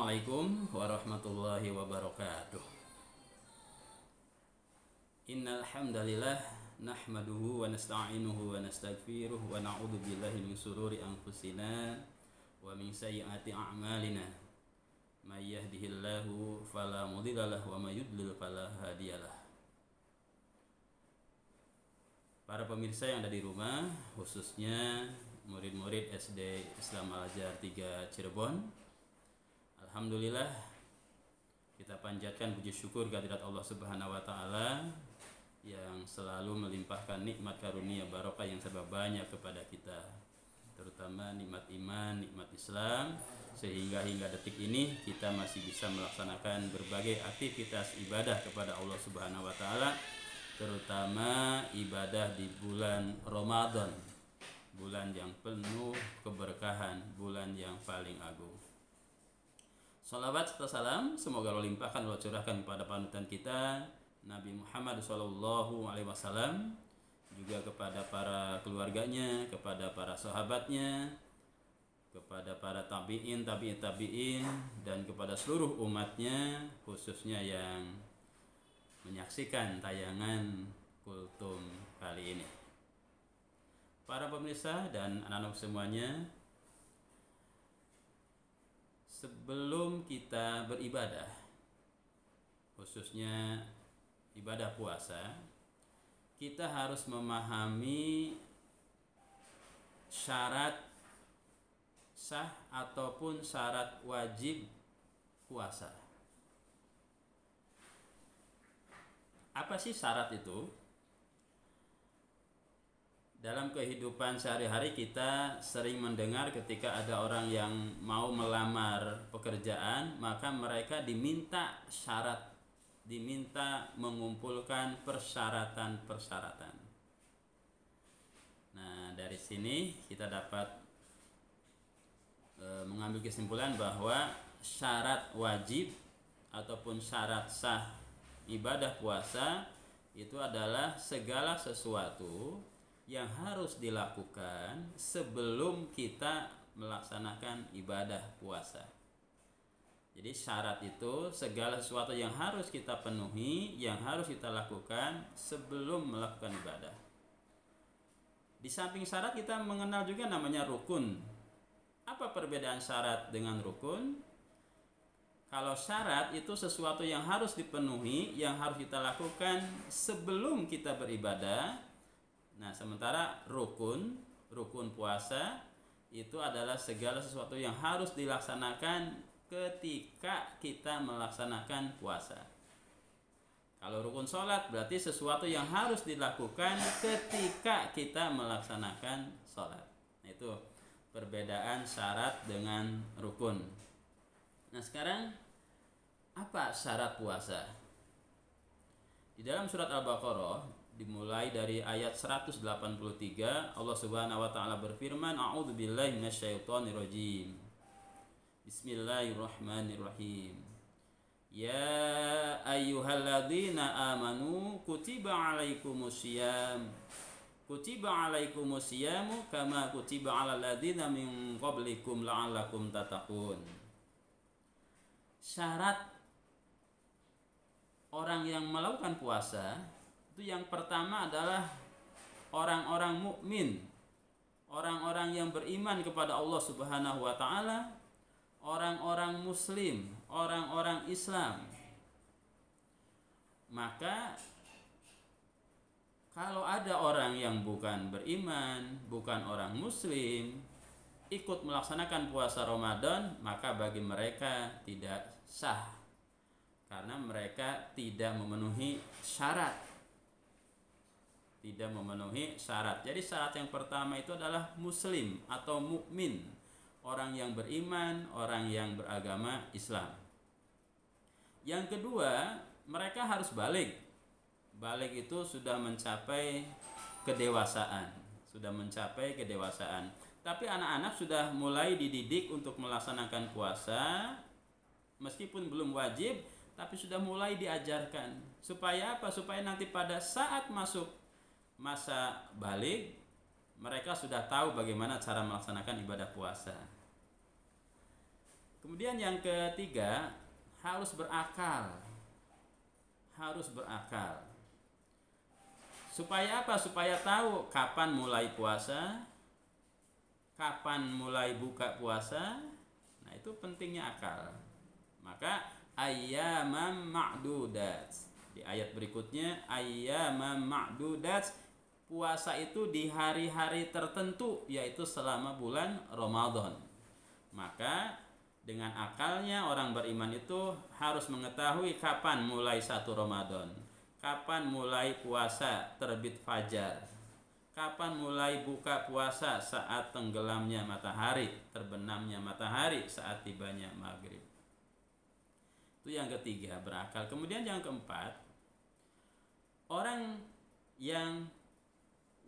Assalamualaikum warahmatullahi wabarakatuh. Innal hamdalillah nahmaduhu wa nasta'inuhu wa nastaghfiruh wa na'udzu billahi min shururi anfusina wa min sayyiati a'malina. May yahdihillahu fala mudhilla lahu wa may yudlil fala hadiyalah. Para pemirsa yang ada di rumah, khususnya murid-murid SD Islam Al-Azhar 3 Cirebon, alhamdulillah kita panjatkan puji syukur kehadirat Allah Subhanahu wa taala yang selalu melimpahkan nikmat karunia barokah yang serba banyak kepada kita, terutama nikmat iman, nikmat Islam, sehingga hingga detik ini kita masih bisa melaksanakan berbagai aktivitas ibadah kepada Allah Subhanahu wa taala, terutama ibadah di bulan Ramadan, bulan yang penuh keberkahan, bulan yang paling agung. Salawat serta salam semoga Allah limpahkan, Allah curahkan kepada panutan kita Nabi Muhammad SAW, juga kepada para keluarganya, kepada para sahabatnya, kepada para tabi'in, dan kepada seluruh umatnya, khususnya yang menyaksikan tayangan Kultum kali ini. Para pemirsa dan anak-anak semuanya, sebelum kita beribadah, khususnya ibadah puasa, kita harus memahami syarat sah ataupun syarat wajib puasa. Apa sih syarat itu? Dalam kehidupan sehari-hari kita sering mendengar ketika ada orang yang mau melamar pekerjaan, maka mereka diminta syarat, diminta mengumpulkan persyaratan-persyaratan. Nah, dari sini kita dapat mengambil kesimpulan bahwa syarat wajib ataupun syarat sah ibadah puasa itu adalah segala sesuatu yang harus dilakukan sebelum kita melaksanakan ibadah puasa. Jadi syarat itu segala sesuatu yang harus kita penuhi, yang harus kita lakukan sebelum melakukan ibadah. Di samping syarat kita mengenal juga namanya rukun. Apa perbedaan syarat dengan rukun? Kalau syarat itu sesuatu yang harus dipenuhi, yang harus kita lakukan sebelum kita beribadah. Nah, sementara rukun puasa itu adalah segala sesuatu yang harus dilaksanakan ketika kita melaksanakan puasa. Kalau rukun sholat berarti sesuatu yang harus dilakukan ketika kita melaksanakan sholat. Nah, itu perbedaan syarat dengan rukun. Nah, sekarang apa syarat puasa? Di dalam surat Al-Baqarah dimulai dari ayat 183, Allah Subhanahu wa taala berfirman, a'udzubillahi minasyaitonirrajim. Bismillahirrahmanirrahim. Ya ayyuhalladzina amanu kutiba alaikumusiyam. Kutiba alaikumusyamu kama kutiba alal ladzina min qablikum la'allakum tattaqun. Syarat orang yang melakukan puasa itu yang pertama adalah orang-orang mukmin, orang-orang yang beriman kepada Allah Subhanahu wa taala, orang-orang muslim, orang-orang Islam. Maka kalau ada orang yang bukan beriman, bukan orang muslim, ikut melaksanakan puasa Ramadan, maka bagi mereka tidak sah karena mereka tidak memenuhi syarat. Tidak memenuhi syarat. Jadi syarat yang pertama itu adalah muslim atau mukmin, orang yang beriman, orang yang beragama Islam. Yang kedua, mereka harus balik. Balik itu sudah mencapai kedewasaan, Tapi anak-anak sudah mulai dididik untuk melaksanakan puasa, meskipun belum wajib, tapi sudah mulai diajarkan. Supaya apa? Supaya nanti pada saat masuk masa balik, mereka sudah tahu bagaimana cara melaksanakan ibadah puasa. Kemudian yang ketiga, harus berakal. Harus berakal. Supaya apa? Supaya tahu kapan mulai puasa, kapan mulai buka puasa. Nah, itu pentingnya akal. Maka ayyamam ma'dudat. Di ayat berikutnya ayyamam ma'dudat, puasa itu di hari-hari tertentu, yaitu selama bulan Ramadan. Maka dengan akalnya orang beriman itu harus mengetahui kapan mulai 1 Ramadan, kapan mulai puasa terbit fajar, kapan mulai buka puasa saat tenggelamnya matahari, terbenamnya matahari, saat tibanya maghrib. Itu yang ketiga, berakal. Kemudian yang keempat, orang yang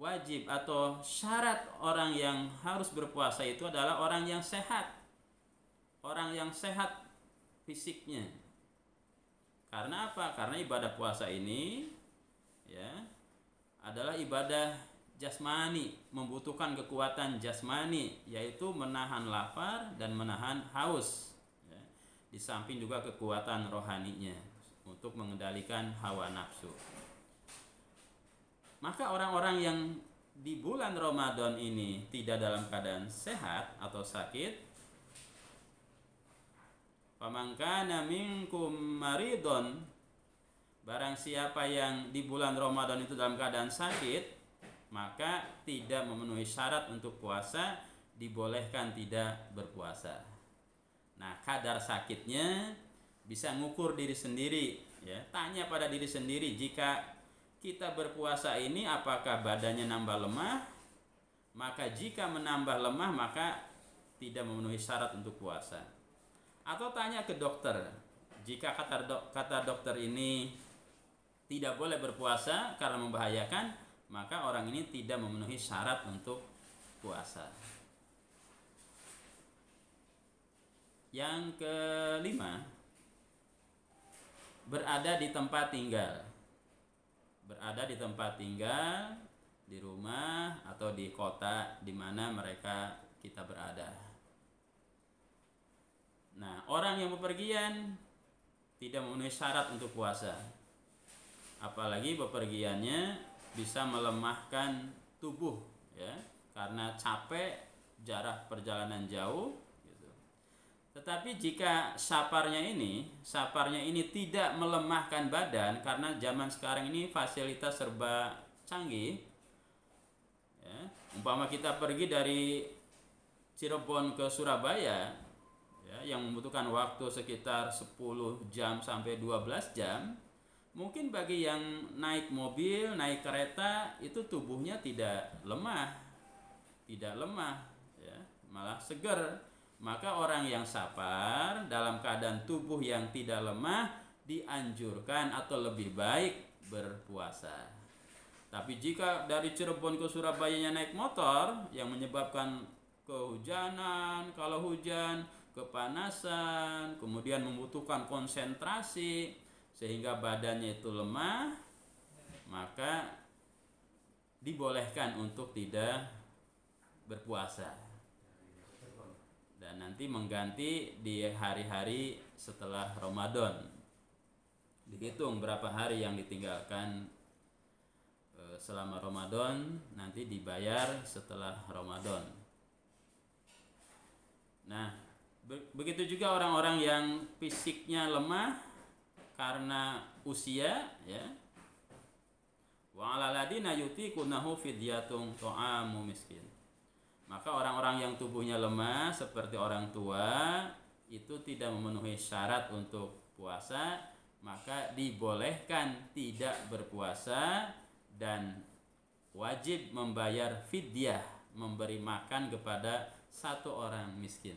wajib atau syarat orang yang harus berpuasa itu adalah orang yang sehat. Orang yang sehat fisiknya. Karena apa? Karena ibadah puasa ini ya adalah ibadah jasmani, membutuhkan kekuatan jasmani, yaitu menahan lapar dan menahan haus ya. Di samping juga kekuatan rohaninya untuk mengendalikan hawa nafsu. Maka orang-orang yang di bulan Ramadan ini tidak dalam keadaan sehat atau sakit, faman kana minkum maridon, barang siapa yang di bulan Ramadan itu dalam keadaan sakit, maka tidak memenuhi syarat untuk puasa, dibolehkan tidak berpuasa. Nah, kadar sakitnya bisa ngukur diri sendiri ya. Tanya pada diri sendiri, jika kita berpuasa ini apakah badannya nambah lemah? Maka jika menambah lemah maka tidak memenuhi syarat untuk puasa. Atau tanya ke dokter, jika kata dokter ini tidak boleh berpuasa karena membahayakan, maka orang ini tidak memenuhi syarat untuk puasa. Yang kelima, berada di tempat tinggal. Berada di tempat tinggal, di rumah atau di kota di mana kita berada. Nah, orang yang bepergian tidak memenuhi syarat untuk puasa. Apalagi bepergiannya bisa melemahkan tubuh ya, karena capek, jarak perjalanan jauh gitu. Tetapi jika safarnya ini tidak melemahkan badan, karena zaman sekarang ini fasilitas serba canggih ya. Umpama kita pergi dari Cirebon ke Surabaya ya, yang membutuhkan waktu sekitar 10 jam sampai 12 jam, mungkin bagi yang naik mobil, naik kereta, itu tubuhnya tidak lemah ya, malah seger. Maka orang yang sabar dalam keadaan tubuh yang tidak lemah dianjurkan atau lebih baik berpuasa. Tapi jika dari Cirebon ke Surabayanya naik motor yang menyebabkan kehujanan, kalau hujan, kepanasan, kemudian membutuhkan konsentrasi sehingga badannya itu lemah, maka dibolehkan untuk tidak berpuasa dan nanti mengganti di hari-hari setelah Ramadan. Dihitung berapa hari yang ditinggalkan selama Ramadan, nanti dibayar setelah Ramadan. Nah, begitu juga orang-orang yang fisiknya lemah karena usia ya. Wa 'alal ladina yutiqunahu fidyatun ta'amu miskin. Maka orang-orang yang tubuhnya lemah seperti orang tua itu tidak memenuhi syarat untuk puasa, maka dibolehkan tidak berpuasa dan wajib membayar fidyah, memberi makan kepada satu orang miskin.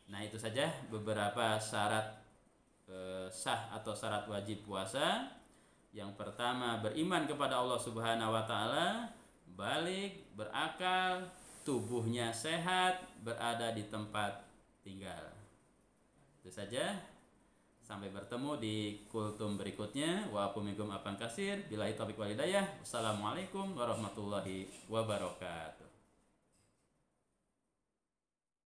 Nah, itu saja beberapa syarat sah atau syarat wajib puasa. Yang pertama, beriman kepada Allah Subhanahu wa taala, balik, berakal, tubuhnya sehat, berada di tempat tinggal. Itu saja. Sampai bertemu di kultum berikutnya. Wa akumikum afan kasir. Billahi taufiq wal hidayah. Wassalamualaikum warahmatullahi wabarakatuh.